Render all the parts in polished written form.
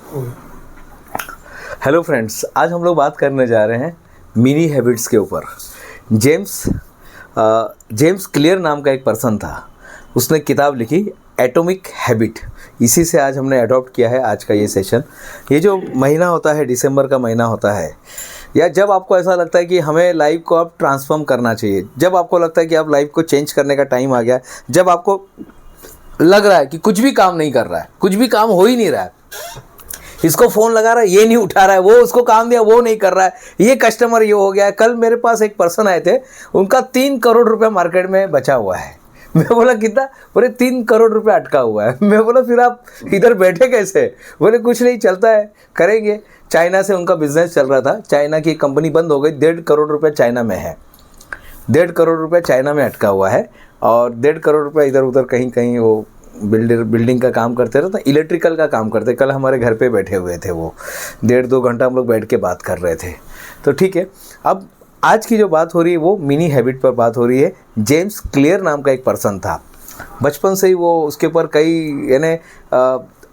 Hello friends, आज हम लोग बात करने जा रहे हैं मिनी हैबिट्स के ऊपर। जेम्स क्लियर नाम का एक पर्सन था, उसने किताब लिखी एटॉमिक हैबिट। इसी से आज हमने अडॉप्ट किया है आज का ये सेशन। ये जो महीना होता है, दिसंबर का महीना होता है, या जब आपको ऐसा लगता है कि हमें लाइफ को अब ट्रांसफॉर्म करना चाहिए, जब आपको लगता है कि अब लाइफ को चेंज करने का टाइम आ गया, जब आपको लग रहा है कि कुछ भी काम नहीं कर रहा है, कुछ भी काम हो ही नहीं रहा है, इसको फ़ोन लगा रहा है ये नहीं उठा रहा है, वो उसको काम दिया वो नहीं कर रहा है, ये कस्टमर ये हो गया है। कल मेरे पास एक पर्सन आए थे, उनका 3 करोड़ रुपया मार्केट में बचा हुआ है। मैं बोला कितना? बोले 3 करोड़ रुपया अटका हुआ है। मैं बोला फिर आप इधर बैठे कैसे? बोले कुछ नहीं, चलता है, करेंगे। चाइना से उनका बिजनेस चल रहा था, चाइना की कंपनी बंद हो गई, 1.5 करोड़ रुपया चाइना में है, 1.5 करोड़ रुपया चाइना में अटका हुआ है, और 1.5 करोड़ रुपया इधर उधर कहीं कहीं वो बिल्डिंग का काम करते रहते, इलेक्ट्रिकल का काम करते। कल हमारे घर पे बैठे हुए थे, वो 1.5-2 घंटा हम लोग बैठ के बात कर रहे थे। तो ठीक है, अब आज की जो बात हो रही है वो मिनी हैबिट पर बात हो रही है। जेम्स क्लियर नाम का एक पर्सन था, बचपन से ही वो उसके ऊपर कई यानी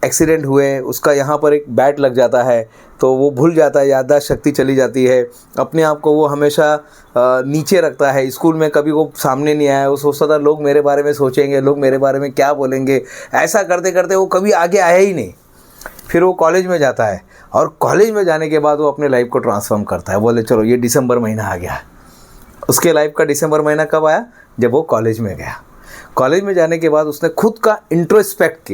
एक्सीडेंट हुए, उसका यहाँ पर एक बैट लग जाता है तो वो भूल जाता है, याददाश्त शक्ति चली जाती है, अपने आप को वो हमेशा नीचे रखता है। स्कूल में कभी वो सामने नहीं आया, वो सोचता था लोग मेरे बारे में सोचेंगे, लोग मेरे बारे में क्या बोलेंगे, ऐसा करते करते वो कभी आगे आया ही नहीं। फिर वो कॉलेज में जाता है, और कॉलेज में जाने के बाद वो अपने लाइफ को ट्रांसफॉर्म करता है। बोले चलो ये दिसंबर महीना आ गया। उसके लाइफ का दिसंबर महीना कब आया? जब वो कॉलेज में गया। कॉलेज में जाने के बाद उसने खुद का इंट्रोस्पेक्ट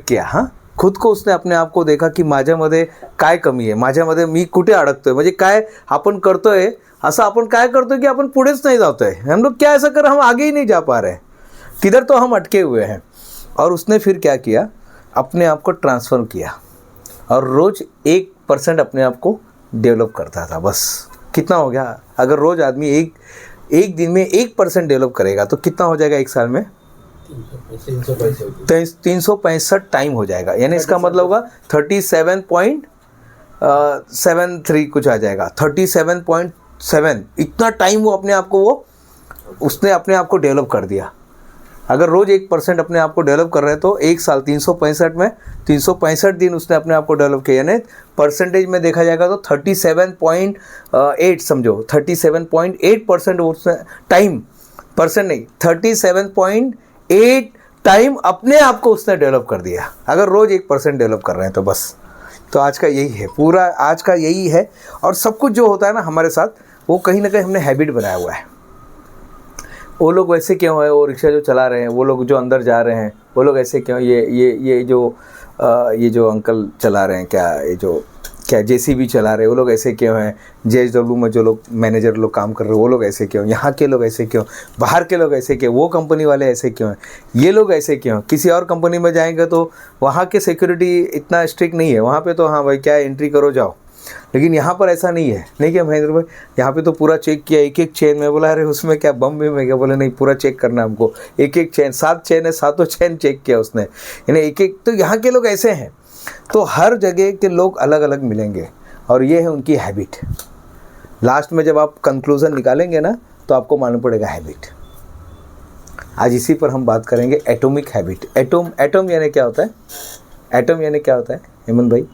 किया, हाँ, खुद को उसने अपने आप को देखा की माझ्यामध्ये काय कमी आहे, माझ्यामध्ये मी कुठे अडकतोय, म्हणजे काय आपण करतोय, असं आपण काय करतोय की आपण पुढेच नहीं जातोय, हम लोग क्या ऐसा कर, हम आगे ही नहीं जा पा रहे, किधर तो हम अटके हुए हैं। और उसने फिर क्या किया, अपने आप को ट्रांसफॉर्म किया, और रोज़ 1% अपने आप को डेवलप करता था। बस कितना हो गया? अगर रोज़ आदमी एक दिन में 1% डेवलप करेगा तो कितना हो जाएगा? एक साल में 365 टाइम हो जाएगा। यानी इसका मतलब होगा 37.73 कुछ आ जाएगा, 37.7। इतना टाइम वो अपने आप को उसने अपने आप को डेवलप कर दिया। अगर रोज़ 1% अपने आप को डेवलप कर रहे हैं तो एक साल 365 में 365 दिन उसने अपने आप को डेवलप किया। यानी परसेंटेज में देखा जाएगा तो 37.8 समझो, 37.8% उसने टाइम, परसेंट नहीं, 37.8 टाइम अपने आप को उसने डेवलप कर दिया। अगर रोज़ 1% डेवलप कर रहे हैं तो बस, तो आज का यही है, पूरा आज का यही है। और सब कुछ जो होता है ना हमारे साथ, वो कहीं ना कहीं हमने हैबिट बनाया हुआ है। वो लोग वैसे क्यों है, वो रिक्शा जो चला रहे हैं, वो लोग जो अंदर जा रहे हैं, वो लोग ऐसे क्यों, ये जो अंकल चला रहे हैं, क्या जेसीबी चला रहे हैं, वो लोग ऐसे क्यों हैं, JSW में जो लोग मैनेजर लोग काम कर रहे हैं वो लोग ऐसे क्यों, यहाँ के लोग ऐसे क्यों, बाहर के लोग ऐसे क्यों, वो कंपनी वाले ऐसे क्यों हैं, ये लोग ऐसे क्यों। किसी और कंपनी में जाएंगे तो वहाँ के सिक्योरिटी इतना स्ट्रिक्ट नहीं है, वहाँ पे तो हाँ भाई क्या एंट्री करो जाओ, लेकिन यहाँ पर ऐसा नहीं है। नहीं क्या महेंद्र भाई, यहाँ पे तो पूरा चेक किया, एक एक चेन। मैं बोला अरे उसमें क्या बम भी में क्या? बोले नहीं, पूरा चेक करना हमको, एक एक चेन, 7 चेन है, 7 चेन चेक किया उसने, यानी एक एक। तो यहाँ के लोग ऐसे हैं, तो हर जगह के लोग अलग अलग मिलेंगे, और ये है उनकी हैबिट। लास्ट में जब आप कंक्लूज़न निकालेंगे ना तो आपको मालूम पड़ेगा हैबिट। आज इसी पर हम बात करेंगे, एटॉमिक हैबिट। एटम यानी क्या होता है? एटम यानी क्या होता है हेमंत भाई?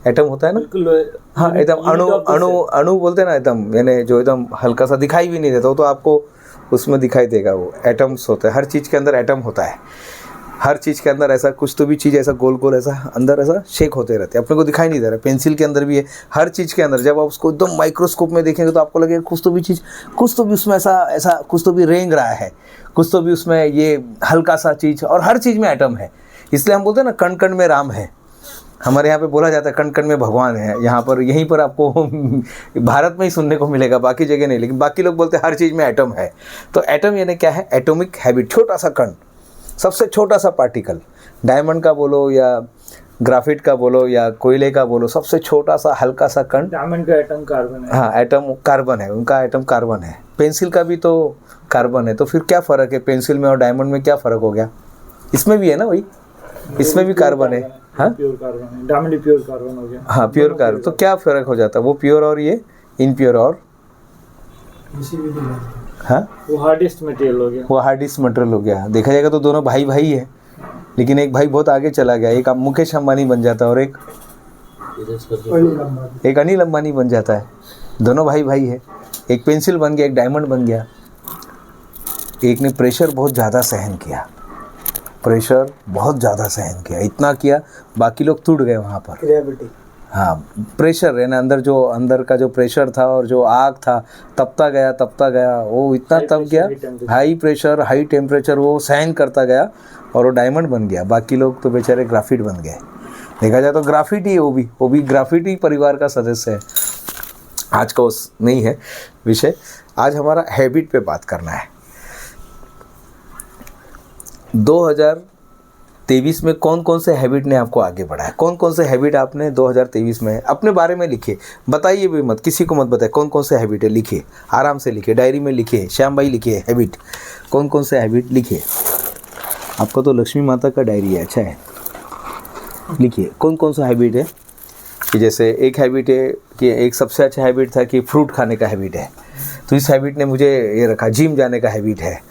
एटम होता है ना, हाँ, एकदम अणु बोलते हैं ना, एकदम यानी जो एकदम हल्का सा दिखाई भी नहीं देता, वो तो आपको उसमें दिखाई देगा, वो एटम्स होता है। हर चीज़ के अंदर एटम होता है, हर चीज़ के अंदर ऐसा कुछ तो भी चीज़ ऐसा गोल गोल ऐसा अंदर ऐसा शेक होते रहते हैं, अपने को दिखाई नहीं दे रहा। पेंसिल के अंदर भी है, हर चीज़ के अंदर जब आप उसको एकदम माइक्रोस्कोप में देखेंगे तो आपको लगेगा कुछ तो भी चीज़, कुछ तो भी उसमें ऐसा कुछ तो भी रेंग रहा है, कुछ तो भी उसमें ये हल्का सा चीज़, और हर चीज़ में एटम है। इसलिए हम बोलते हैं ना कण कण में राम है। हमारे यहाँ पे बोला जाता है कण कण में भगवान है। यहाँ पर यहीं पर आपको भारत में ही सुनने को मिलेगा, बाकी जगह नहीं। लेकिन बाकी लोग बोलते हैं हर चीज़ में एटम है। तो एटम यानी क्या है? एटॉमिक हैबिट, छोटा सा कण, सबसे छोटा सा पार्टिकल। डायमंड का बोलो या ग्राफाइट का बोलो या कोयले का बोलो, सबसे छोटा सा हल्का सा कण। डायमंड का एटम कार्बन है। हाँ, एटम कार्बन है, उनका एटम कार्बन है। पेंसिल का भी तो कार्बन है। तो फिर क्या फ़र्क है पेंसिल में और डायमंड में? क्या फ़र्क हो गया? इसमें भी है ना वही, इसमें भी कार्बन है। हाँ, प्योर कार्बन है, डायमंड प्योर कार्बन हो गया। हाँ, प्योर कार्बन। तो क्या फ़र्क हो जाता है? वो प्योर और ये इनप्योर, और हाँ, वो हार्डेस्ट मटेरियल हो गया। वो हार्डेस्ट मटेरियल हो गया। देखा जाएगा तो दोनों भाई भाई है, लेकिन एक भाई बहुत आगे चला गया, एक मुकेश अंबानी बन जाता है और एक अनिल अंबानी बन जाता है। दोनों भाई भाई है, एक पेंसिल बन गया, एक डायमंड बन गया। एक ने प्रेशर बहुत ज़्यादा सहन किया, प्रेशर बहुत ज़्यादा सहन किया, इतना किया बाकी लोग टूट गए वहाँ पर। ग्रेविटी। हाँ, प्रेशर है ना, अंदर का जो प्रेशर था और जो आग था तपता गया, वो इतना तप गया, हाई प्रेशर हाई टेम्परेचर वो सहन करता गया और वो डायमंड बन गया। बाकी लोग तो बेचारे ग्राफिट बन गए। देखा जाए तो ग्राफिट ही वो भी ग्राफिट ही परिवार का सदस्य है। आज का उस नहीं है विषय, आज हमारा हैबिट पे बात करना है। 2023 में कौन कौन से हैबिट ने आपको आगे बढ़ाया, कौन कौन से हैबिट आपने 2023 में अपने बारे में लिखे, बताइए भी मत, किसी को मत बताए कौन कौन से हैबिट है, लिखिए, आराम से लिखिए, डायरी में लिखिए, श्याम भाई लिखिए हैबिट, कौन कौन से हैबिट लिखिए। आपका तो लक्ष्मी माता का डायरी है, अच्छा है, लिखिए कौन कौन सा हैबिट है। कि जैसे एक हैबिट है कि एक सबसे अच्छा हैबिट था कि फ्रूट खाने का हैबिट है, तो इस हैबिट ने मुझे ये रखा। जिम जाने का हैबिट है,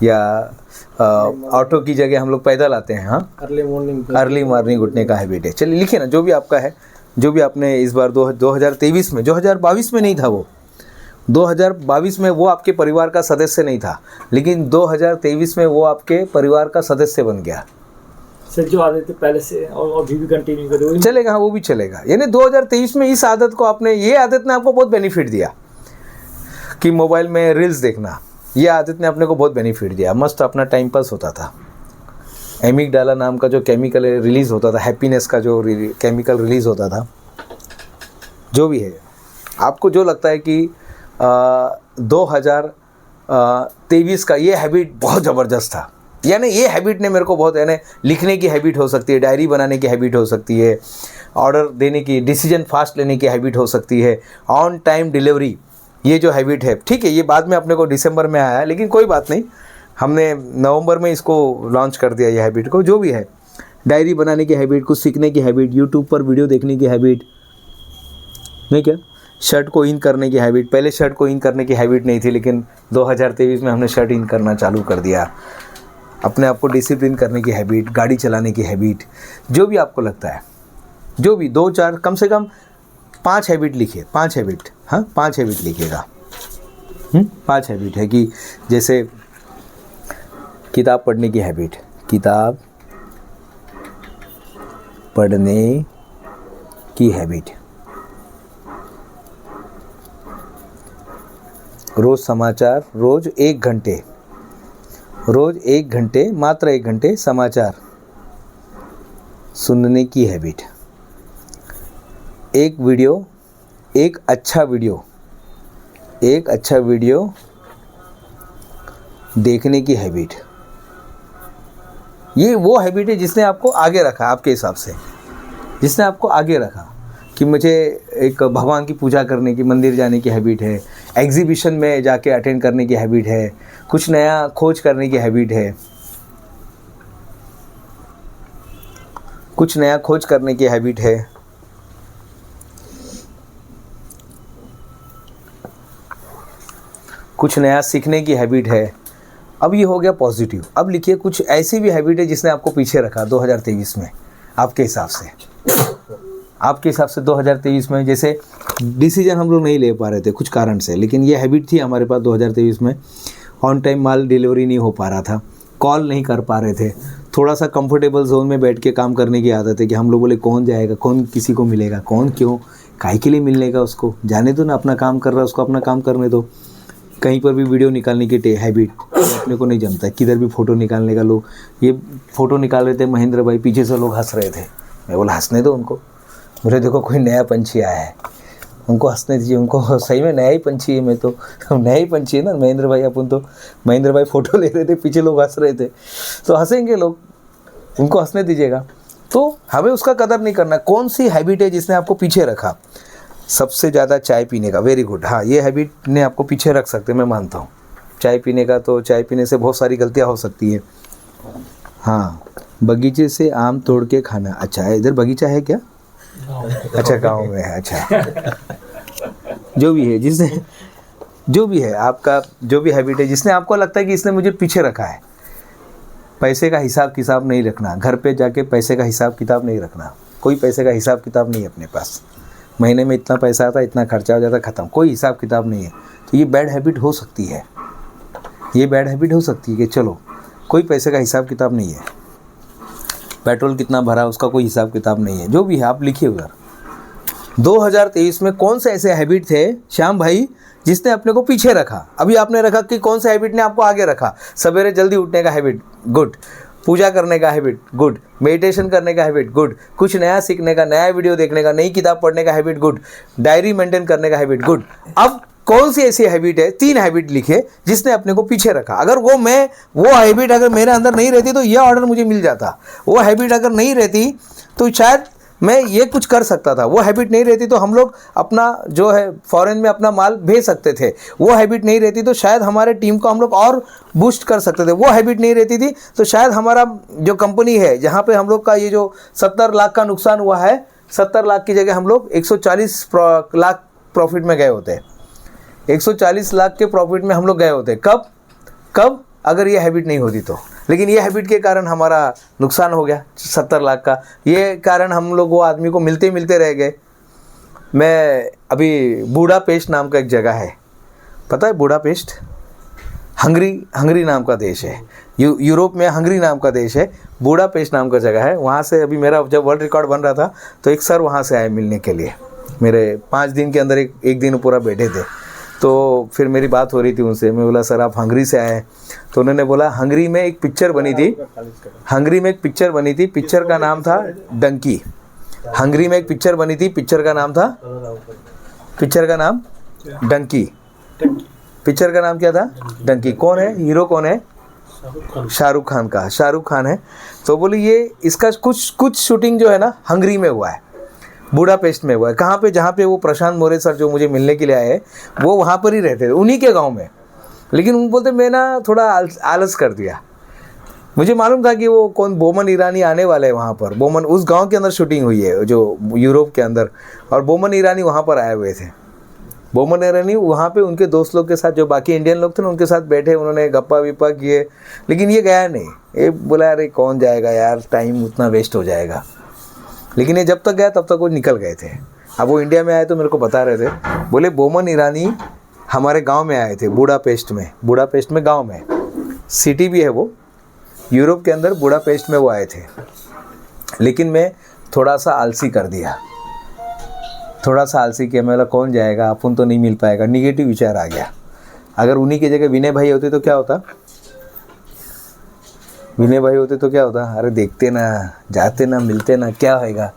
या ऑटो की जगह हम लोग पैदल आते हैं, हाँ, अर्ली मॉर्निंग उठने का हैबिट है। चलिए लिखिए ना, जो भी आपका है, जो भी आपने इस बार 2023 में, 2022 में नहीं था वो, 2022 में वो आपके परिवार का सदस्य नहीं था, लेकिन 2023 में वो आपके परिवार का सदस्य बन गया। सर जो आदत पहले से और अभी भी कंटिन्यू करो, चलेगा, हाँ वो भी चलेगा। यानी 2023 में इस आदत को आपने, ये आदत ने आपको बहुत बेनिफिट दिया कि मोबाइल में रील्स देखना, ये आदत ने अपने को बहुत बेनिफिट दिया। मस्त अपना टाइम पास होता था। एमिगडाला नाम का जो केमिकल रिलीज़ होता था, हैप्पीनेस का जो केमिकल रिलीज़ होता था, जो भी है, आपको जो लगता है कि 2023 का ये हैबिट बहुत ज़बरदस्त था, यानी ये हैबिट ने मेरे को बहुत, यानी लिखने की हैबिट हो सकती है, डायरी बनाने की हैबिट हो सकती है, ऑर्डर देने की, डिसीजन फास्ट लेने की हैबिट हो सकती है, ऑन टाइम डिलीवरी, ये जो हैबिट है, ठीक है, ये बाद में अपने को दिसंबर में आया, लेकिन कोई बात नहीं, हमने नवंबर में इसको लॉन्च कर दिया ये हैबिट को। जो भी है, डायरी बनाने की हैबिट, कुछ सीखने की हैबिट, यूट्यूब पर वीडियो देखने की हैबिट, नहीं क्या, शर्ट को इन करने की हैबिट। पहले शर्ट को इन करने की हैबिट नहीं थी, लेकिन 2023 में हमने शर्ट इन करना चालू कर दिया। अपने आप को डिसिप्लिन करने की हैबिट, गाड़ी चलाने की हैबिट, जो भी आपको लगता है, जो भी 2-4 कम से कम 5 हैबिट लिखिए, 5 हैबिट, हाँ 5 हैबिट लिखिएगा। 5 हैबिट है कि जैसे किताब पढ़ने की हैबिट, किताब पढ़ने की हैबिट, रोज़ समाचार, रोज़ 1 घंटे, रोज़ 1 घंटे, मात्र 1 घंटे समाचार सुनने की हैबिट, एक वीडियो, एक अच्छा वीडियो, एक अच्छा वीडियो देखने की हैबिट। ये वो हैबिट है जिसने आपको आगे रखा, आपके हिसाब से जिसने आपको आगे रखा कि मुझे एक भगवान की पूजा करने की, मंदिर जाने की हैबिट है, एग्जीबिशन में जाके अटेंड करने की हैबिट है, कुछ नया खोज करने की हैबिट है, कुछ नया खोज करने की हैबिट है, कुछ नया सीखने की हैबिट है। अब ये हो गया पॉजिटिव। अब लिखिए कुछ ऐसी भी हैबिट है जिसने आपको पीछे रखा 2023 में, आपके हिसाब से। आपके हिसाब से 2023 में जैसे डिसीजन हम लोग नहीं ले पा रहे थे कुछ कारण से, लेकिन ये हैबिट थी हमारे पास 2023 में। ऑन टाइम माल डिलीवरी नहीं हो पा रहा था, कॉल नहीं कर पा रहे थे, थोड़ा सा कंफर्टेबल जोन में बैठ के काम करने की आदत है कि हम लोग बोले कौन जाएगा, कौन किसी को मिलेगा, कौन क्यों, काहे के लिए मिलने का, उसको जाने दो ना, अपना काम कर रहा है उसको अपना काम करने दो। कहीं पर भी वीडियो निकालने की हैबिट अपने को नहीं जमता है, किधर भी फ़ोटो निकालने का। लोग ये फ़ोटो निकाल रहे थे, महेंद्र भाई पीछे से लोग हंस रहे थे, मैं बोला हंसने दो उनको, मुझे देखो कोई नया पंछी आया है, उनको हंसने दीजिए, उनको सही में नया ही पंछी है, मैं तो नया ही पंछी है ना महेंद्र भाई। अपन तो महेंद्र भाई फ़ोटो ले रहे थे, पीछे लोग हंस रहे थे, तो हंसेंगे लोग, उनको हंसने दीजिएगा। तो हमें उसका कदर नहीं करना। कौन सी हैबिट है जिसने आपको पीछे रखा? सबसे ज़्यादा चाय पीने का, वेरी गुड। हाँ, ये हैबिट ने आपको पीछे रख सकते हैं, मैं मानता हूँ। चाय पीने का, तो चाय पीने से बहुत सारी गलतियाँ हो सकती है। हाँ, बगीचे से आम तोड़ के खाना। अच्छा, इधर बगीचा है क्या? अच्छा, गाँव में है। अच्छा, जो भी है, जिसने जो भी है आपका, जो भी हैबिट है जिसने आपको लगता है कि इसने मुझे पीछे रखा है, पैसे का हिसाब किताब नहीं रखना, घर पे जाके पैसे का हिसाब किताब नहीं रखना, कोई पैसे का हिसाब किताब नहीं है अपने पास, महीने में इतना पैसा आता, इतना खर्चा हो जाता, ख़त्म, कोई हिसाब किताब नहीं है। तो ये बैड हैबिट हो सकती है, ये बैड हैबिट हो सकती है कि चलो कोई पैसे का हिसाब किताब नहीं है, पेट्रोल कितना भरा उसका कोई हिसाब किताब नहीं है, जो भी है आप लिखिए उधर। 2023 में कौन से ऐसे हैबिट थे श्याम भाई जिसने अपने को पीछे रखा? अभी आपने रखा कि कौन से हैबिट ने आपको आगे रखा? सवेरे जल्दी उठने का हैबिट, गुड। पूजा करने का हैबिट, गुड। मेडिटेशन करने का हैबिट, गुड। कुछ नया सीखने का, नया वीडियो देखने का, नई किताब पढ़ने का हैबिट, गुड। डायरी मेंटेन करने का हैबिट, गुड। अब कौन सी ऐसी हैबिट है, 3 हैबिट लिखे जिसने अपने को पीछे रखा? अगर वो हैबिट अगर मेरे अंदर नहीं रहती तो यह ऑर्डर मुझे मिल जाता। वो हैबिट अगर नहीं रहती तो शायद मैं ये कुछ कर सकता था। वो हैबिट नहीं रहती तो हम लोग अपना जो है फॉरेन में अपना माल भेज सकते थे। वो हैबिट नहीं रहती तो शायद हमारे टीम को हम लोग और बूस्ट कर सकते थे। वो हैबिट नहीं रहती थी तो शायद हमारा जो कंपनी है जहाँ पे हम लोग का ये जो 70 लाख का नुकसान हुआ है, 70 लाख की जगह हम लोग 140 लाख प्रॉफिट में गए होते। 140 लाख के प्रॉफिट में हम लोग गए होते। कब अगर ये हैबिट नहीं होती तो। लेकिन ये हैबिट के कारण हमारा नुकसान हो गया 70 लाख का। ये कारण हम लोग वो आदमी को मिलते मिलते रह गए। मैं अभी बुडापेस्ट नाम का एक जगह है, पता है बुडापेस्ट? हंगरी नाम का देश है, यूरोप में हंगरी नाम का देश है। बुडापेस्ट नाम का जगह है। वहाँ से अभी मेरा जब वर्ल्ड रिकॉर्ड बन रहा था तो एक सर वहाँ से आए मिलने के लिए। मेरे 5 दिन के अंदर एक दिन पूरा बैठे थे। तो फिर मेरी बात हो रही थी उनसे। मैं बोला सर आप हंगरी से आए? तो उन्होंने बोला हंगरी में एक पिक्चर बनी थी, पिक्चर का नाम था डंकी। हंगरी में एक पिक्चर बनी थी, पिक्चर का नाम डंकी। पिक्चर का नाम क्या था? डंकी। कौन है हीरो? कौन है? शाहरुख खान है। तो बोली ये इसका कुछ शूटिंग जो है ना हंगरी में हुआ है, बुडापेस्ट में हुआ है। कहाँ पे? जहाँ पे वो प्रशांत मोरे सर जो मुझे मिलने के लिए आए वो वहाँ पर ही रहते थे, उन्हीं के गांव में। लेकिन उन बोलते मैं ना थोड़ा आलस कर दिया। मुझे मालूम था कि वो कौन बोमन ईरानी आने वाले हैं वहाँ पर। बोमन उस गांव के अंदर शूटिंग हुई है जो यूरोप के अंदर, और बोमन ईरानी वहाँ पर आए हुए थे। बोमन ईरानी वहाँ पे उनके दोस्त लोग के साथ, जो बाकी इंडियन लोग थे ना, उनके साथ बैठे, उन्होंने गप्पा विप्पा किए। लेकिन ये गया नहीं। ये बोला अरे कौन जाएगा यार, टाइम उतना वेस्ट हो जाएगा। लेकिन ये जब तक गया तब तक वो निकल गए थे। अब वो इंडिया में आए तो मेरे को बता रहे थे, बोले बोमन ईरानी हमारे गांव में आए थे, बुडापेस्ट में गांव में, सिटी भी है वो यूरोप के अंदर, बुडापेस्ट में वो आए थे। लेकिन मैं थोड़ा सा आलसी कर दिया, मैं बोला कौन जाएगा, अपन तो नहीं मिल पाएगा, निगेटिव विचार आ गया। अगर उन्हीं की जगह विनय भाई होते तो क्या होता? अरे देखते ना, जाते ना, मिलते ना, क्या होएगा?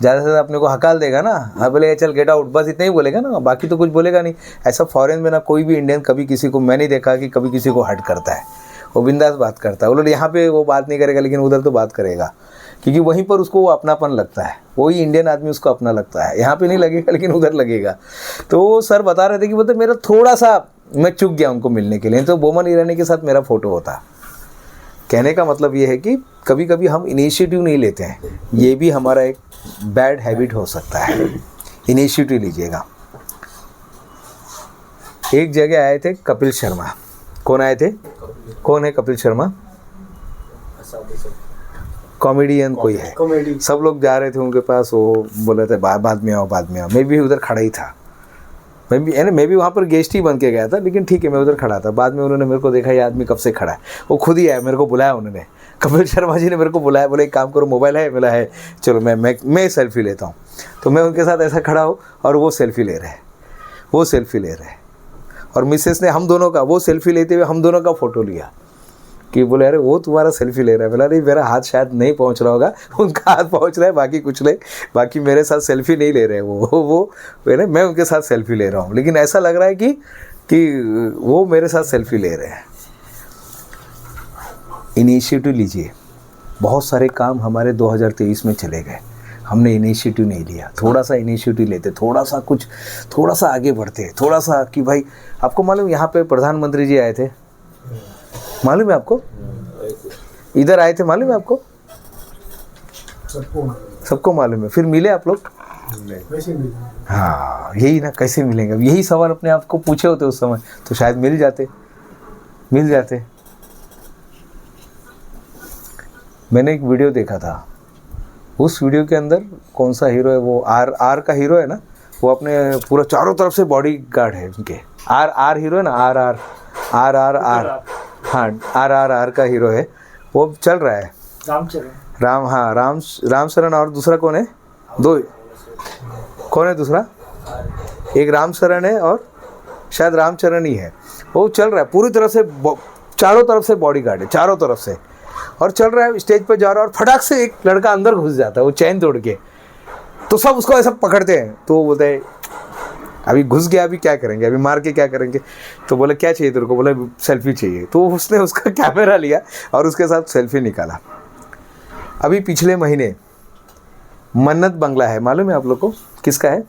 ज़्यादा से ज़्यादा अपने को हकाल देगा ना, हाँ बोले चल गेट आउट, बस इतना ही बोलेगा ना, बाकी तो कुछ बोलेगा नहीं। ऐसा फॉरेन में ना कोई भी इंडियन कभी किसी को, मैं नहीं देखा कि कभी किसी को हर्ट करता है। वो बिंदास बात करता है। वो लोग यहाँ पे वो बात नहीं करेगा लेकिन उधर तो बात करेगा, क्योंकि वहीं पर उसको वो अपनापन लगता है। वही इंडियन आदमी उसको अपना लगता है। यहाँ पे नहीं लगेगा लेकिन उधर लगेगा। तो वो सर बता रहे थे कि बोलते मेरा थोड़ा सा मैं चुक गया उनको मिलने के लिए, तो बोमन ईरानी के साथ मेरा फ़ोटो होता। कहने का मतलब ये है कि कभी कभी हम इनिशिएटिव नहीं लेते हैं, ये भी हमारा एक बैड हैबिट हो सकता है। इनिशिएटिव लीजिएगा। एक जगह आए थे कपिल शर्मा। कौन आए थे? कौन है कपिल शर्मा? कॉमेडियन कोई है। सब लोग जा रहे थे उनके पास, वो बोले थे बाद में आओ। मैं भी उधर खड़ा ही था। मैं भी वहाँ पर गेस्ट ही बन के गया था, लेकिन ठीक है मैं उधर खड़ा था। बाद में उन्होंने मेरे को देखा ये आदमी कब से खड़ा है, वो खुद ही आया, मेरे को बुलाया उन्होंने। कपिल शर्मा जी ने मेरे को बुलाया, बोले एक काम करो, मोबाइल है? बोला है, चलो मैं सेल्फी लेता हूँ। तो मैं उनके साथ ऐसा खड़ा हूँ और वो सेल्फी ले रहे हैं। और मिसेस ने हम दोनों का, वो सेल्फी लेते हुए हम दोनों का फ़ोटो लिया। कि बोले अरे वो तुम्हारा सेल्फी ले रहा है। बोला नहीं, मेरा हाथ शायद नहीं पहुंच रहा होगा, उनका हाथ पहुंच रहा है, बाकी कुछ नहीं, बाकी मेरे साथ सेल्फी नहीं ले रहे वो मैं उनके साथ सेल्फी ले रहा हूँ। लेकिन ऐसा लग रहा है कि वो मेरे साथ सेल्फी ले रहे हैं। इनिशिएटिव लीजिए। बहुत सारे काम हमारे 2023 में चले गए, हमने इनिशिएटिव नहीं लिया। थोड़ा सा इनिशिएटिव लेते, थोड़ा सा आगे बढ़ते, थोड़ा सा कि भाई आपको मालूम यहाँ पे प्रधानमंत्री जी आए थे, मालूम है आपको? इधर आए थे, मालूम है आपको? सबको मालूम है। फिर मिले आप लोग? हाँ यही ना, कैसे मिलेंगे? यही सवाल अपने आप को पूछे होते उस समय तो शायद मिल जाते। मैंने एक वीडियो देखा था, उस वीडियो के अंदर कौन सा हीरो है वो, आर का हीरो है ना, वो अपने पूरा चारों तरफ से बॉडी गार्ड है उनके। आर हीरो है ना, आर आर का हीरो है, वो चल रहा है। रामचरण, हाँ रामचरण, और दूसरा कौन है? दो, कौन है दूसरा? एक रामचरण है और शायद रामचरण ही है। वो चल रहा है पूरी तरह से, चारों तरफ से बॉडी गार्ड है, चारों तरफ से, और चल रहा है, स्टेज पर जा रहा है, और फटाक से एक लड़का अंदर घुस जाता है वो चैन तोड़ के, तो सब उसको ऐसा पकड़ते हैं। तो वो बोलते हैं अभी घुस गया, अभी क्या करेंगे, अभी मार के क्या करेंगे? तो बोले क्या चाहिए तेरे को? बोले सेल्फी चाहिए। तो उसने उसका कैमरा लिया और उसके साथ सेल्फी निकाला। अभी पिछले महीने मन्नत बंगला है, मालूम है आप लोग को किसका है?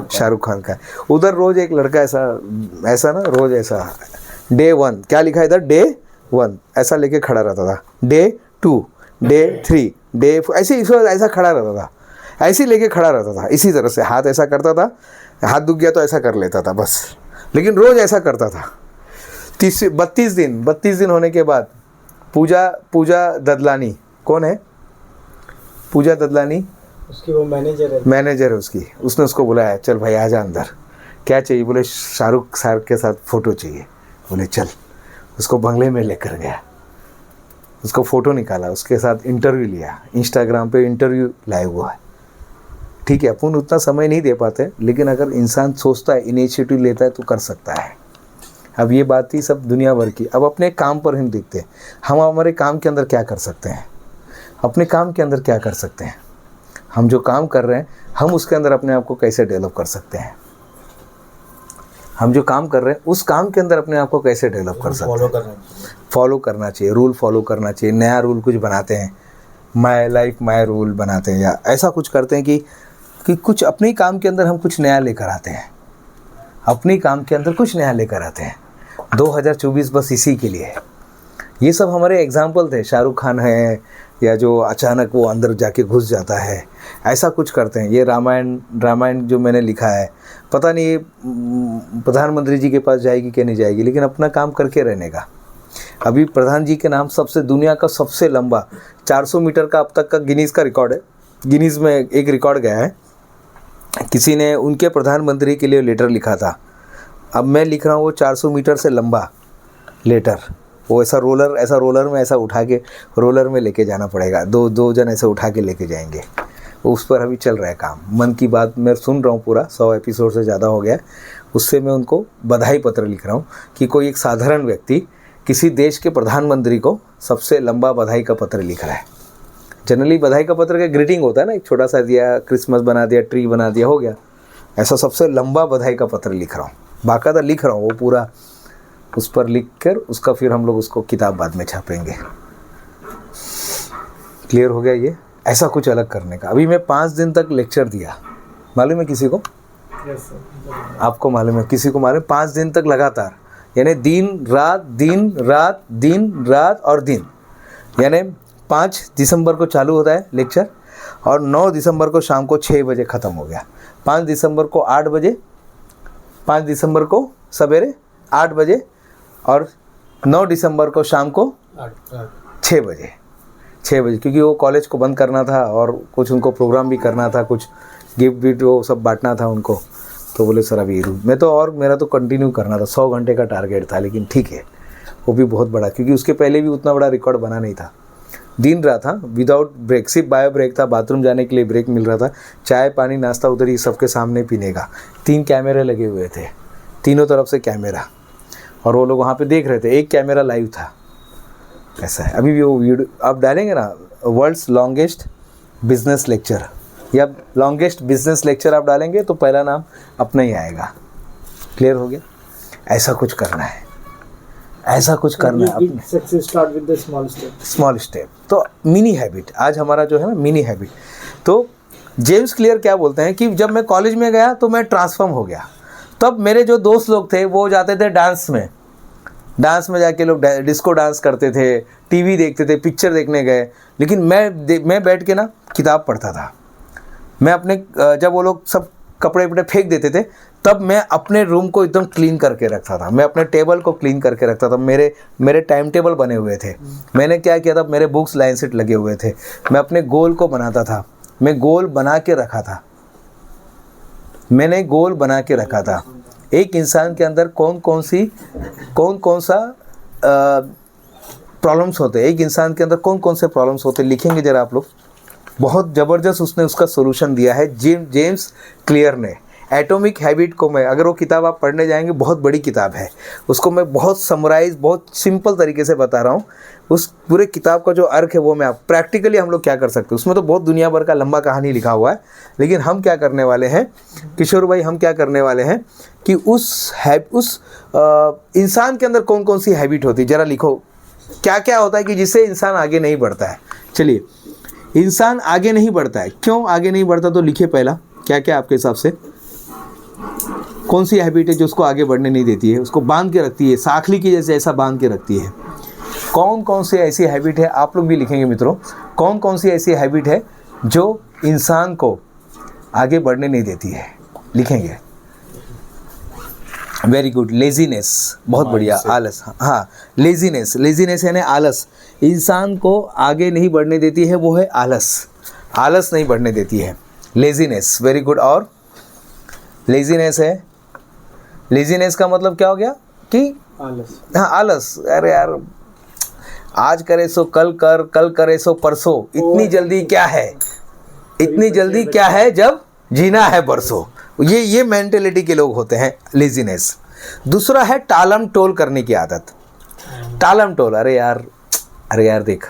शाहरुख खान का है। उधर रोज एक लड़का ऐसा ना, रोज ऐसा डे 1 क्या लिखा है इधर, डे 1 ऐसा लेके खड़ा रहता था, डे 2, डे 3, डे 4, ऐसा खड़ा रहता था, ऐसे लेके खड़ा रहता था। इसी तरह से हाथ ऐसा करता था, हाथ दुख गया तो ऐसा कर लेता था बस, लेकिन रोज ऐसा करता था। 32 दिन होने के बाद पूजा ददलानी, कौन है पूजा ददलानी? उसकी वो मैनेजर है उसकी। उसने उसको बुलाया, चल भाई आजा अंदर, क्या चाहिए? बोले शाहरुख सर के साथ फ़ोटो चाहिए। बोले चल, उसको बंगले में लेकर गया, उसको फ़ोटो निकाला, उसके साथ इंटरव्यू लिया, इंस्टाग्राम पे इंटरव्यू लाइव हुआ है। ठीक है, अपन उतना समय नहीं दे पाते, लेकिन अगर इंसान सोचता है, इनिशिएटिव लेता है तो कर सकता है। अब ये बात थी सब दुनिया भर की। अब अपने काम पर हम देखते हैं, हम हमारे काम के अंदर क्या कर सकते हैं, अपने काम के अंदर क्या कर सकते हैं, हम जो काम कर रहे हैं हम उसके अंदर अपने आप को कैसे डेवलप कर सकते हैं, हम जो काम कर रहे हैं उस काम के अंदर अपने आप को कैसे डेवलप कर सकते हैं। फॉलो करना चाहिए, रूल फॉलो करना चाहिए। नया रूल कुछ बनाते हैं, माय लाइफ माय रूल बनाते हैं, या ऐसा कुछ करते हैं कि कुछ अपने काम के अंदर हम कुछ नया लेकर आते हैं, अपने काम के अंदर कुछ नया लेकर आते हैं। 2024 बस इसी के लिए है। ये सब हमारे एग्जाम्पल थे। शाहरुख खान है, या जो अचानक वो अंदर जाके घुस जाता है, ऐसा कुछ करते हैं। ये रामायण जो मैंने लिखा है, पता नहीं ये प्रधानमंत्री जी के पास जाएगी कि नहीं जाएगी, लेकिन अपना काम करके रहने का। अभी प्रधान जी के नाम सबसे, दुनिया का सबसे लंबा 400 मीटर का अब तक का गिनीज का रिकॉर्ड है। गिनीज में एक रिकॉर्ड गया है, किसी ने उनके प्रधानमंत्री के लिए लेटर लिखा था। अब मैं लिख रहा हूँ वो 400 मीटर से लंबा लेटर। वो ऐसा रोलर में ऐसा उठा के रोलर में लेके जाना पड़ेगा, दो जन ऐसे उठा के लेके जाएंगे। उस पर अभी चल रहा है काम। मन की बात मैं सुन रहा हूँ, पूरा 100 एपिसोड से ज़्यादा हो गया। उससे मैं उनको बधाई पत्र लिख रहा हूँ कि कोई एक साधारण व्यक्ति किसी देश के प्रधानमंत्री को सबसे लंबा बधाई का पत्र लिख रहा है। जनरली बधाई का पत्र का ग्रीटिंग होता है ना, एक छोटा सा दिया, क्रिसमस बना दिया, ट्री बना दिया, हो गया। ऐसा सबसे लंबा बधाई का पत्र लिख रहा हूँ, बाकायदा लिख रहा हूँ वो पूरा, उस पर लिख कर उसका फिर हम लोग उसको किताब बाद में छापेंगे। क्लियर हो गया ये? ऐसा कुछ अलग करने का। अभी मैं 5 दिन तक लेक्चर दिया, मालूम है किसी को? आपको मालूम है? किसी को मालूम? 5 दिन तक लगातार, यानी दिन रात और दिन, यानी 5 दिसंबर को चालू होता है लेक्चर और 9 दिसंबर को शाम को 6 बजे ख़त्म हो गया। 5 दिसंबर को 8 बजे, 5 दिसंबर को सवेरे 8 बजे और 9 दिसंबर को शाम को 6 बजे, क्योंकि वो कॉलेज को बंद करना था और कुछ उनको प्रोग्राम भी करना था, कुछ गिफ्ट वो सब बांटना था उनको। तो बोले सर अभी मैं तो, और मेरा तो कंटिन्यू करना था, 100 घंटे का टारगेट था, लेकिन ठीक है वो भी बहुत बड़ा, क्योंकि उसके पहले भी उतना बड़ा रिकॉर्ड बना नहीं था। दिन रहा था विदाउट ब्रेक, सिर्फ बायो ब्रेक था, बाथरूम जाने के लिए ब्रेक मिल रहा था, चाय पानी नाश्ता उधर ही सबके सामने पीने का। 3 कैमरे लगे हुए थे, तीनों तरफ से कैमरा, और वो लोग वहाँ पे देख रहे थे। एक कैमरा लाइव था, ऐसा है। अभी भी वो वीडियो आप डालेंगे ना, वर्ल्ड्स लॉन्गेस्ट बिजनेस लेक्चर या लॉन्गेस्ट बिजनेस लेक्चर आप डालेंगे तो पहला नाम अपना ही आएगा। क्लियर हो गया? ऐसा कुछ करना है, ऐसा कुछ करना है। Success start with the small step. तो मिनी हैबिट आज हमारा जो है ना, मिनी हैबिट। तो जेम्स क्लियर क्या बोलते हैं कि जब मैं कॉलेज में गया तो मैं ट्रांसफॉर्म हो गया। तब मेरे जो दोस्त लोग थे वो जाते थे डांस में जाके लोग डिस्को डांस करते थे, टीवी देखते थे, पिक्चर देखने गए, लेकिन मैं बैठ के ना किताब पढ़ता था। मैं अपने जब वो लोग सब कपड़े वपड़े फेंक देते थे, तब मैं अपने रूम को एकदम क्लीन करके रखता था, मैं अपने टेबल को क्लीन करके रखता था। मेरे टाइम टेबल बने हुए थे। मैंने क्या किया था, मेरे बुक्स लाइन सेट लगे हुए थे, मैं अपने गोल को बनाता था, मैं गोल बना के रखा था, मैंने गोल बना के रखा था। एक इंसान के अंदर कौन कौन सा प्रॉब्लम्स होते हैं, एक इंसान के अंदर कौन कौन से प्रॉब्लम्स होते हैं, लिखेंगे ज़रा आप लोग। बहुत ज़बरदस्त उसने उसका सोल्यूशन दिया है जेम्स क्लियर ने। एटॉमिक हैबिट को मैं, अगर वो किताब आप पढ़ने जाएंगे, बहुत बड़ी किताब है, उसको मैं बहुत समराइज, बहुत सिंपल तरीके से बता रहा हूँ। उस पूरे किताब का जो अर्थ है वो मैं आप प्रैक्टिकली हम लोग क्या कर सकते हैं, उसमें तो बहुत दुनिया भर का लंबा कहानी लिखा हुआ है, लेकिन हम क्या करने वाले हैं किशोर भाई, हम क्या करने वाले हैं कि उस इंसान के अंदर कौन कौन सी हैबिट होती है, ज़रा लिखो क्या क्या होता है कि जिससे इंसान आगे नहीं बढ़ता है। चलिए, इंसान आगे नहीं बढ़ता है, क्यों आगे नहीं बढ़ता, तो लिखिए पहला क्या क्या आपके हिसाब से कौन सी हैबिट है जो उसको आगे बढ़ने नहीं देती है, उसको बांध के रखती है, साखली की जैसे ऐसा बांध के रखती है। कौन कौन सी ऐसी हैबिट है, आप लोग भी लिखेंगे मित्रों, कौन कौन सी ऐसी हैबिट है जो इंसान को आगे बढ़ने नहीं देती है, लिखेंगे। वेरी गुड, लेजीनेस, बहुत बढ़िया, आलस, हाँ लेजीनेस यानी आलस, इंसान को आगे नहीं बढ़ने देती है, वो है आलस नहीं बढ़ने देती है, लेजीनेस, वेरी गुड। और लेजीनेस है, लेजीनेस का मतलब क्या हो गया कि आलस, हाँ आलस, अरे यार आज करे सो कल कर, कल करे सो परसों, इतनी जल्दी क्या है, इतनी जल्दी क्या है जब जीना है बरसों, ये मेंटेलिटी के लोग होते हैं, लेजीनेस। दूसरा है टालम टोल करने की आदत, टालम टोल, अरे यार देख,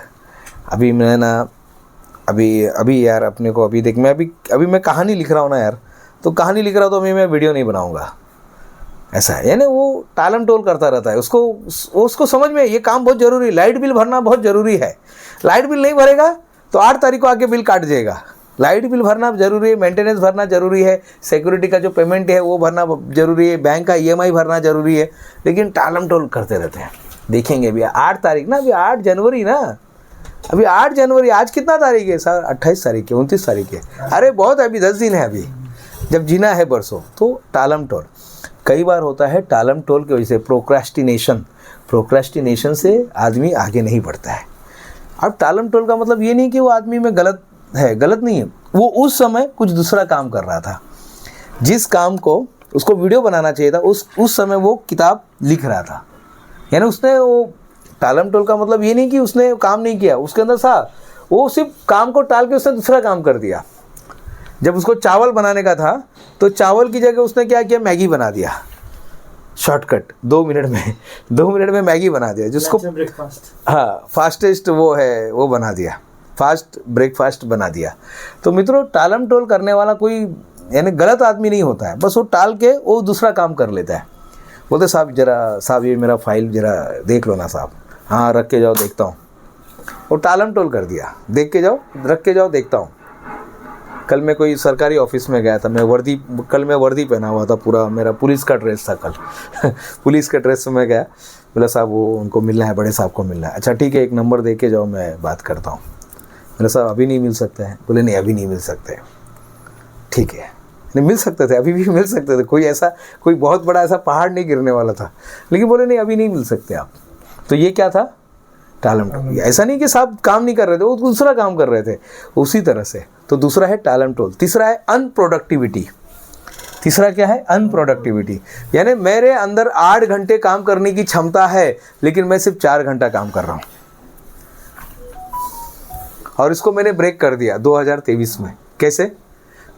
अभी मैं ना अभी यार अपने को अभी देख, मैं अभी मैं कहानी लिख रहा हूँ ना यार, तो कहानी लिख रहा हूँ तो अभी मैं वीडियो नहीं बनाऊँगा, ऐसा है। यानी वो टालम टोल करता रहता है, उसको समझ में ये काम बहुत ज़रूरी है, लाइट बिल भरना बहुत ज़रूरी है, लाइट बिल नहीं भरेगा तो 8 तारीख को आके बिल काट जाएगा, लाइट बिल भरना जरूरी है, मेंटेनेंस भरना जरूरी है, सिक्योरिटी का जो पेमेंट है वो भरना जरूरी है, बैंक का EMI भरना जरूरी है, लेकिन टालम टोल करते रहते हैं। देखेंगे अभी 8 तारीख ना, अभी 8 जनवरी ना, अभी 8 जनवरी, आज कितना तारीख है सर, 28 तारीख है, 29 तारीख है, अरे बहुत है, अभी 10 दिन है, अभी जब जीना है बरसों। तो टालम टोल कई बार होता है, टालम टोल की वजह से प्रोक्रेस्टिनेशन से आदमी आगे नहीं बढ़ता है। अब टालम टोल का मतलब ये नहीं कि वो आदमी में गलत नहीं है, वो उस समय कुछ दूसरा काम कर रहा था, जिस काम को उसको वीडियो बनाना चाहिए था, उस समय वो किताब लिख रहा था। यानी उसने वो टालम टोल का मतलब ये नहीं कि उसने काम नहीं किया, उसके अंदर था, वो सिर्फ काम को टाल के उसने दूसरा काम कर दिया। जब उसको चावल बनाने का था तो चावल की जगह उसने क्या किया, मैगी बना दिया, शॉर्टकट 2 मिनट में मैगी बना दिया, जिसको हाँ फास्टेस्ट वो है, वो बना दिया, फास्ट ब्रेकफास्ट बना दिया। तो मित्रों, टालम टोल करने वाला कोई यानी गलत आदमी नहीं होता है, बस वो टाल के वो दूसरा काम कर लेता है। बोलते साहब ये मेरा फाइल जरा देख लो ना साहब, हाँ रख के जाओ देखता हूँ, वो टालम टोल कर दिया, देख के जाओ, रख के जाओ देखता हूँ। कल मैं कोई सरकारी ऑफिस में गया था, कल मैं वर्दी पहना हुआ था, पूरा मेरा पुलिस का ड्रेस था कल पुलिस के ड्रेस में गया, बोला साहब वो उनको मिलना है, बड़े साहब को मिलना है, अच्छा ठीक है, एक नंबर दे के जाओ, मैं बात करता हूँ। बोला साहब अभी नहीं मिल सकते हैं, बोले नहीं अभी नहीं मिल सकते, ठीक है, नहीं मिल सकते थे, अभी भी मिल सकते थे, कोई बहुत बड़ा ऐसा पहाड़ नहीं गिरने वाला था, लेकिन बोले नहीं अभी नहीं मिल सकते आप। तो ये क्या था, टालम टोल। ऐसा नहीं कि साहब काम नहीं कर रहे थे, वो दूसरा काम कर रहे थे उसी तरह से। तो दूसरा है टालम टोल। तीसरा है अनप्रोडक्टिविटी। तीसरा क्या है, अनप्रोडक्टिविटी, यानी मेरे अंदर 8 घंटे काम करने की क्षमता है, लेकिन मैं सिर्फ 4 घंटा काम कर रहा हूँ, और इसको मैंने ब्रेक कर दिया 2023 में। कैसे?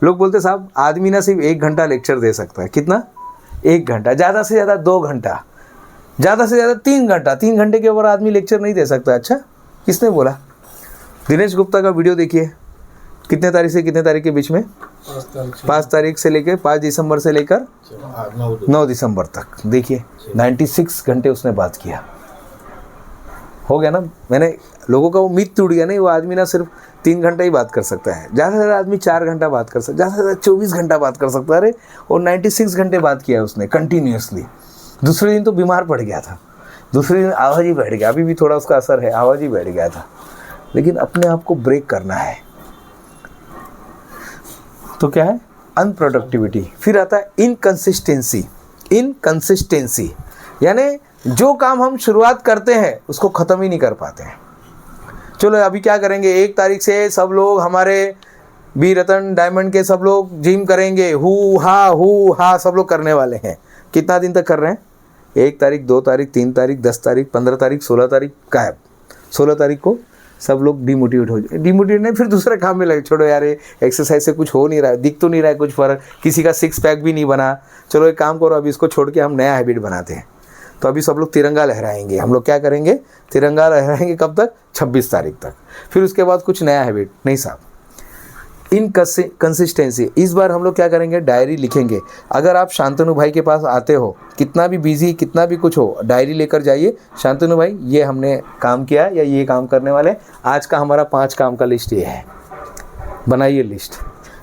लोग बोलते साहब आदमी ना सिर्फ 1 घंटा लेक्चर दे सकता है, कितना, 1 घंटा, ज़्यादा से ज़्यादा 2 घंटा, ज़्यादा से ज़्यादा 3 घंटा, 3 घंटे के ऊपर आदमी लेक्चर नहीं दे सकता। अच्छा, किसने बोला? दिनेश गुप्ता का वीडियो देखिए, कितने तारीख से कितने तारीख के बीच में, 5 तारीख से लेकर 5 दिसंबर से लेकर 9 दिसंबर तक, देखिए 96 घंटे उसने बात किया। हो गया ना, मैंने लोगों का वो मिथ टूट गया। नहीं, वो आदमी ना सिर्फ 3 घंटा ही बात कर सकता है, ज़्यादा से ज़्यादा आदमी 4 घंटा बात कर सकता है, ज़्यादा से ज़्यादा 24 घंटा बात कर सकता है। अरे और 96 घंटे बात किया उसने कंटिन्यूसली। दूसरे दिन तो बीमार पड़ गया था, दूसरे दिन आवाज़ ही बैठ गया, अभी भी थोड़ा उसका असर है, आवाज़ ही बैठ गया था। लेकिन अपने आप को ब्रेक करना है, तो क्या है, अनप्रोडक्टिविटी, फिर आता है इनकंसिस्टेंसी। इनकंसिस्टेंसी यानी जो काम हम शुरुआत करते हैं उसको ख़त्म ही नहीं कर पाते हैं। चलो अभी क्या करेंगे, 1 तारीख से सब लोग हमारे बी रतन डायमंड के सब लोग जिम करेंगे, हु हा सब लोग करने वाले हैं। कितना दिन तक कर रहे हैं? 1 तारीख, 2 तारीख, 3 तारीख, 10 तारीख, 15 तारीख, 16 तारीख गायब। 16 तारीख को सब लोग डिमोटिवेट हो जाए, डिमोटिवेट नहीं फिर दूसरे काम में लगे, छोड़ो यार ये एक्सरसाइज से कुछ हो नहीं रहा है, दिख तो नहीं रहा है कुछ फ़र्क, किसी का 6 पैक भी नहीं बना, चलो एक काम करो अभी इसको छोड़ के हम नया हैबिट बनाते हैं। तो अभी सब लोग तिरंगा लहराएंगे, हम लोग क्या करेंगे, तिरंगा लहराएंगे कब तक? 26 तारीख तक। फिर उसके बाद कुछ नया हैबिट नहीं साहब, इनकंसिस्टेंसी। इस बार हम लोग क्या करेंगे, डायरी लिखेंगे। अगर आप शांतनु भाई के पास आते हो, कितना भी बिजी कितना भी कुछ हो, डायरी लेकर जाइए, शांतनु भाई ये हमने काम किया या ये काम करने वाले, आज का हमारा 5 काम का लिस्ट ये है। बनाइए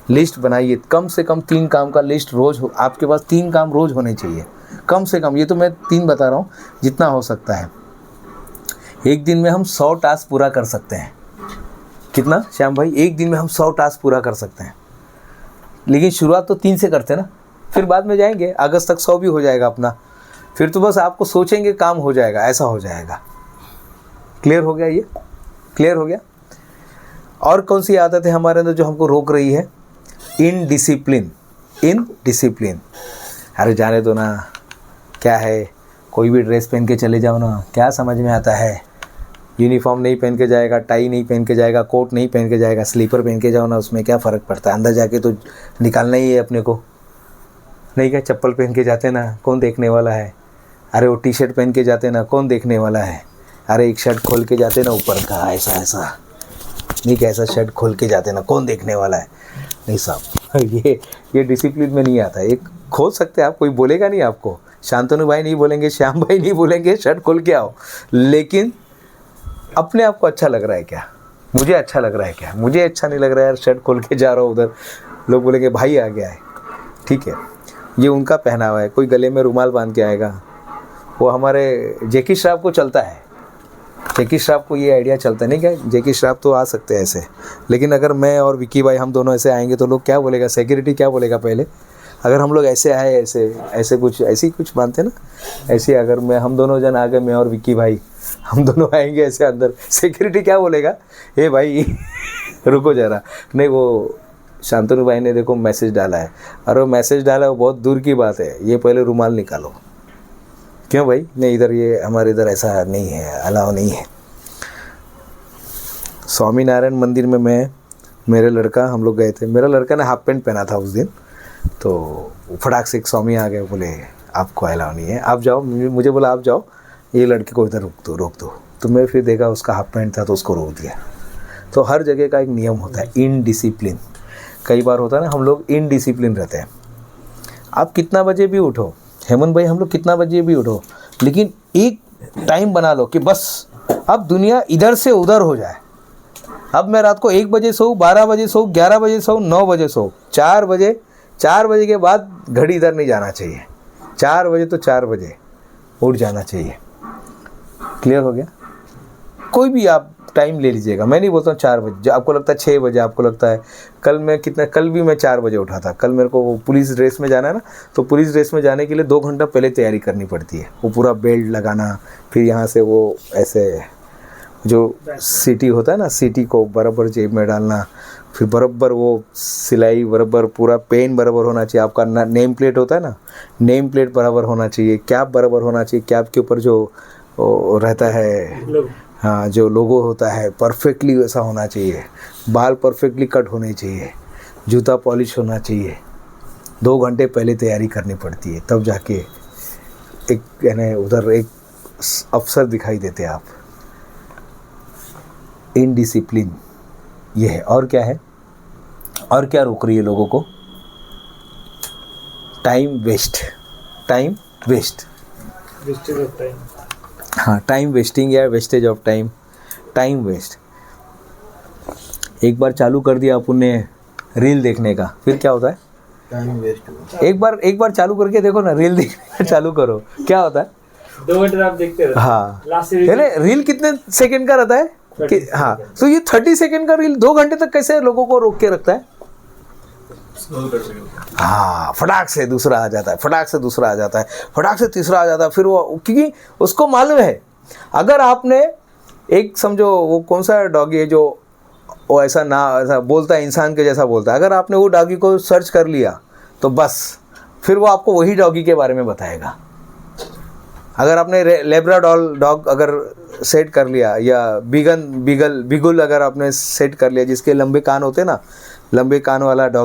लिस्ट बनाइए, कम से कम 3 काम का लिस्ट रोज़ हो, आपके पास 3 काम रोज़ होने चाहिए कम से कम। ये तो मैं 3 बता रहा हूँ, जितना हो सकता है। एक दिन में हम 100 टास्क पूरा कर सकते हैं। कितना श्याम भाई? एक दिन में हम 100 टास्क पूरा कर सकते हैं, लेकिन शुरुआत तो 3 से करते हैं ना, फिर बाद में जाएंगे, अगस्त तक 100 भी हो जाएगा अपना, फिर तो बस आपको सोचेंगे काम हो जाएगा, ऐसा हो जाएगा। क्लियर हो गया? ये क्लियर हो गया? और कौन सी आदत है हमारे अंदर जो हमको रोक रही है? इनडिसिप्लिन। अरे जाने दो ना, क्या है, कोई भी ड्रेस पहन के चले जाओ ना, क्या समझ में आता है? यूनिफॉर्म नहीं पहन के जाएगा, टाई नहीं पहन के जाएगा, कोट नहीं पहन के जाएगा, स्लीपर पहन के जाओ ना, उसमें क्या फ़र्क पड़ता है? अंदर जाके तो निकालना ही है अपने को, नहीं क्या? चप्पल पहन के जाते ना, कौन देखने वाला है? अरे वो टी शर्ट पहन के जाते ना, कौन देखने वाला है? अरे एक शर्ट खोल के जाते ना ऊपर का, ऐसा नहीं क्या, ऐसा शर्ट खोल के जाते ना, कौन देखने वाला है? नहीं साहब, ये डिसिप्लिन में नहीं आता है। एक खोल सकते हैं आप, कोई बोलेगा नहीं आपको, शांतनु भाई नहीं बोलेंगे, श्याम भाई नहीं बोलेंगे शर्ट खोल के आओ, लेकिन अपने आप को अच्छा लग रहा है क्या? मुझे अच्छा लग रहा है क्या? मुझे अच्छा नहीं लग रहा है यार, शर्ट खोल के जा रहा हूँ उधर, लोग बोलेंगे भाई आ गया है। ठीक है, ये उनका पहनावा है, कोई गले में रुमाल बांध के आएगा, वो हमारे जैकी श्रॉफ को चलता है, जैकी श्रॉफ को ये आइडिया चलता है, नहीं क्या? जैकी श्रॉफ तो आ सकते हैं ऐसे, लेकिन अगर मैं और विक्की भाई हम दोनों ऐसे आएंगे तो लोग क्या बोलेगा, सिक्योरिटी क्या बोलेगा पहले? अगर हम लोग ऐसे आए, ऐसे कुछ मानते ना, ऐसे अगर हम दोनों जन आ गए, मैं और विक्की भाई हम दोनों आएंगे ऐसे अंदर, सिक्योरिटी क्या बोलेगा, ए भाई रुको जरा, नहीं वो शांतनु भाई ने देखो मैसेज डाला है, और वो मैसेज डाला वो बहुत दूर की बात है, ये पहले रुमाल निकालो। क्यों भाई? नहीं इधर, ये हमारे इधर ऐसा नहीं है, अलाउ नहीं है। स्वामीनारायण मंदिर में मेरे लड़का हम लोग गए थे, मेरा लड़का ने हाफ पैंट पहना था उस दिन, तो फटाक से एक स्वामी आ गए, बोले आपको अलाउ नहीं है, आप जाओ। मुझे बोला आप जाओ, ये लड़के को इधर रोक दो। तो मैं फिर देखा उसका हाफ पैंट था तो उसको रोक दिया। तो हर जगह का एक नियम होता है, इनडिसिप्लिन। कई बार होता है ना, हम लोग इनडिसिप्लिन रहते हैं। आप कितना बजे भी उठो, हेमंत भाई हम लोग कितना बजे भी उठो, लेकिन एक टाइम बना लो कि बस अब दुनिया इधर से उधर हो जाए। अब मैं रात को 1 बजे सो, 12 बजे सो, 11 बजे सो, 9 बजे सो, 4 बजे के बाद घड़ी इधर नहीं जाना चाहिए। 4 बजे तो 4 बजे उठ जाना चाहिए। क्लियर हो गया? कोई भी आप टाइम ले लीजिएगा, मैं नहीं बोलता हूँ 4 बजे, आपको लगता है 6 बजे, आपको लगता है कल भी मैं 4 बजे उठा था। कल मेरे को वो पुलिस ड्रेस में जाना है ना, तो पुलिस ड्रेस में जाने के लिए 2 घंटा पहले तैयारी करनी पड़ती है। वो पूरा बेल्ट लगाना, फिर यहाँ से वो ऐसे जो सीटी होता है ना, सीटी को बराबर जेब में डालना, फिर बराबर वो सिलाई बराबर, पूरा पेन बराबर होना चाहिए, आपका नेम प्लेट होता है ना, नेम प्लेट बराबर होना चाहिए, कैप बराबर होना चाहिए, कैप के ऊपर जो रहता है, हाँ जो लोगो होता है परफेक्टली वैसा होना चाहिए, बाल परफेक्टली कट होने चाहिए, जूता पॉलिश होना चाहिए। 2 घंटे पहले तैयारी करनी पड़ती है, तब जाके एक यानी उधर एक अफसर दिखाई देते आप। इनडिसिप्लिन ये है। और क्या है? और क्या रोक रही है लोगों को? Time waste. Wastage of time. हाँ, टाइम वेस्टिंग या wastage of time. Time waste एक बार चालू कर दिया अपन ने रील देखने का, फिर क्या होता है? टाइम वेस्ट होता है। एक बार चालू करके देखो ना, रील देखना चालू करो, क्या होता है? 2 घंटे आप देखते रहते हैं। हाँ, रील कितने सेकंड का रहता है? हाँ, तो ये 30 सेकंड का रील 2 घंटे तक कैसे लोगों को रोक के रखता है? हाँ, फटाक से दूसरा आ जाता है, फटाक से दूसरा आ जाता है, फटाक से तीसरा आ जाता है। फिर वो, क्योंकि उसको मालूम है अगर आपने एक, समझो वो कौन सा डॉगी है जो वो ऐसा बोलता है, इंसान के जैसा बोलता है, अगर आपने वो डॉगी को सर्च कर लिया तो बस फिर वो आपको वही डॉगी के बारे में बताएगा। अगर आपने लेब्राडोर डॉग अगर सेट कर लिया, या बिगुल अगर आपने सेट कर लिया, जिसके लंबे कान होते हैं ना, लंबे कान वाला डॉग